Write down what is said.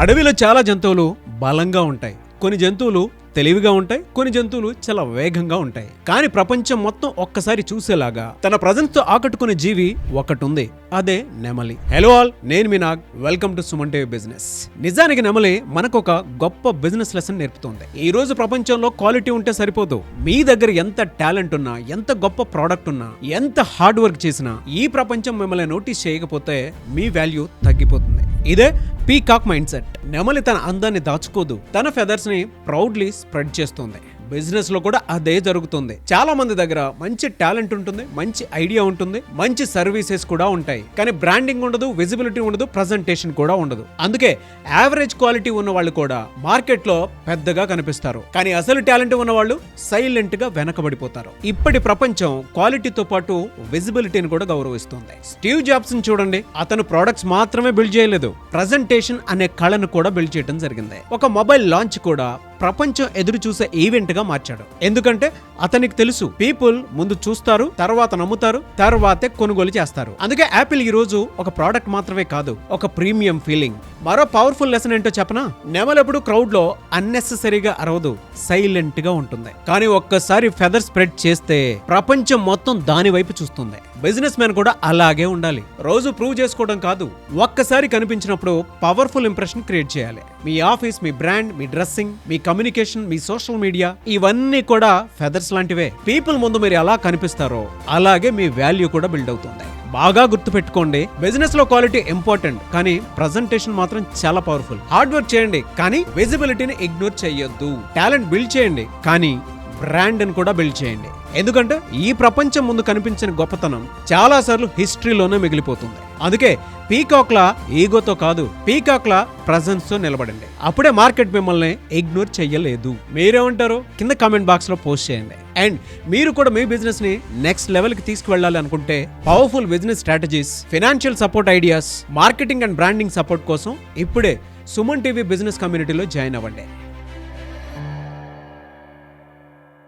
అడవిలో చాలా జంతువులు బలంగా ఉంటాయి, కొన్ని జంతువులు తెలివిగా ఉంటాయి, కొన్ని జంతువులు చాలా వేగంగా ఉంటాయి. కానీ ప్రపంచం మొత్తం ఒక్కసారి చూసేలాగా తన ప్రజెన్స్ తో ఆకట్టుకునే జీవి ఒకటి ఉంది, అదే నెమలి. హలో ఆల్, నేను మీ Nag. Welcome to Suman TV business. నిజానికి నెమలి మనకు ఒక గొప్ప బిజినెస్ లెసన్ నేర్పుతుంది. ఈ రోజు ప్రపంచంలో క్వాలిటీ ఉంటే సరిపోదు, మీ దగ్గర ఎంత టాలెంట్ ఉన్నా, ఎంత గొప్ప ప్రోడక్ట్ ఉన్నా, ఎంత హార్డ్ వర్క్ చేసినా ఈ ప్రపంచం మిమ్మల్ని నోటీస్ చేయకపోతే మీ వాల్యూ తగ్గిపోతుంది. ఇదే పీకాక్ మైండ్ సెట్. నెమలి తన అందాన్ని దాచుకోదు, తన ఫెదర్స్ ని ప్రౌడ్లీ స్ప్రెడ్ చేస్తుంది. బిజినెస్ లో కూడా అదే జరుగుతుంది. చాలా మంది దగ్గర మంచి టాలెంట్ ఉంటుంది, మంచి ఐడియా ఉంటుంది, మంచి సర్వీసెస్ కూడా ఉంటాయి. కానీ బ్రాండింగ్ ఉండదు, విజిబిలిటీ ఉండదు, ప్రజెంటేషన్ కూడా ఉండదు. అందుకే యావరేజ్ క్వాలిటీ ఉన్న వాళ్ళు కూడా మార్కెట్ లో పెద్దగా కనిపిస్తారు, కానీ అసలు టాలెంట్ ఉన్న వాళ్ళు సైలెంట్ గా వెనకబడిపోతారు. ఇప్పటి ప్రపంచం క్వాలిటీతో పాటు విజిబిలిటీని కూడా గౌరవిస్తుంది. స్టీవ్ జాబ్స్ ని చూడండి, అతను ప్రొడక్ట్స్ మాత్రమే బిల్డ్ చేయలేదు, ప్రజెంటేషన్ అనే కళను కూడా బిల్డ్ చేయడం జరిగింది. ఒక మొబైల్ లాంచ్ కూడా ప్రపంచం ఎదురు చూసే ఈవెంట్ గా మార్చాడు. ఎందుకంటే అతనికి తెలుసు, పీపుల్ ముందు చూస్తారు, తర్వాత నమ్ముతారు, తర్వాతే కొనుగోలు చేస్తారు. అందుకే యాపిల్ ఈ రోజు ఒక ప్రోడక్ట్ మాత్రమే కాదు, ఒక ప్రీమియం ఫీలింగ్. మరో పవర్ఫుల్ లెసన్ ఏంటో చెప్పనా? నెమలి ఎప్పుడు క్రౌడ్ లో అన్నెసెసరీగా అరవదు, సైలెంట్ గా ఉంటుంది. కానీ ఒక్కసారి ఫెదర్ స్ప్రెడ్ చేస్తే ప్రపంచం మొత్తం దాని వైపు చూస్తుంది. బిజినెస్ మ్యాన్ కూడా అలాగే ఉండాలి. రోజు ప్రూవ్ చేసుకోవడం కాదు, ఒక్కసారి కనిపించినప్పుడు పవర్ఫుల్ ఇంప్రెషన్ క్రియేట్ చేయాలి. మీ ఆఫీస్, మీ బ్రాండ్, మీ డ్రెస్సింగ్, మీ కమ్యూనికేషన్, మీ సోషల్ మీడియా, ఇవన్నీ కూడా ఫెదర్స్ లాంటివే. పీపుల్ ముందు మీరు ఎలా కనిపిస్తారో అలాగే మీ వాల్యూ కూడా బిల్డ్ అవుతుంది. బాగా గుర్తు పెట్టుకోండి, బిజినెస్ లో క్వాలిటీ ఇంపార్టెంట్, కానీ ప్రజెంటేషన్ మాత్రం చాలా పవర్ఫుల్. హార్డ్ వర్క్ చేయండి, కానీ విజిబిలిటీని ఇగ్నోర్ చేయొద్దు. టాలెంట్ బిల్డ్ చేయండి, కానీ బ్రాండ్ ని కూడా బిల్డ్ చేయండి. ఎందుకంటే ఈ ప్రపంచం ముందు కనిపించిన గొప్పతనం చాలా సార్లు హిస్టరీలోనే మిగిలిపోతుంది. అందుకే పీకాక్లా ఈగోతో కాదు, పీకాక్లా ప్రెజెన్స్ తో నిలబడండి. అప్పుడే మార్కెట్ మిమ్మల్ని ఇగ్నోర్ చెయ్యలేదు. మీరేమంటారో కింద కామెంట్ బాక్స్ లో పోస్ట్ చేయండి. అండ్ మీరు కూడా మీ బిజినెస్ ని నెక్స్ట్ లెవెల్ కి తీసుకువెళ్ళాలి అనుకుంటే powerful business strategies, financial support ideas, marketing and branding support కోసం ఇప్పుడే సుమన్ టీవీ బిజినెస్ కమ్యూనిటీలో జాయిన్ అవ్వండి.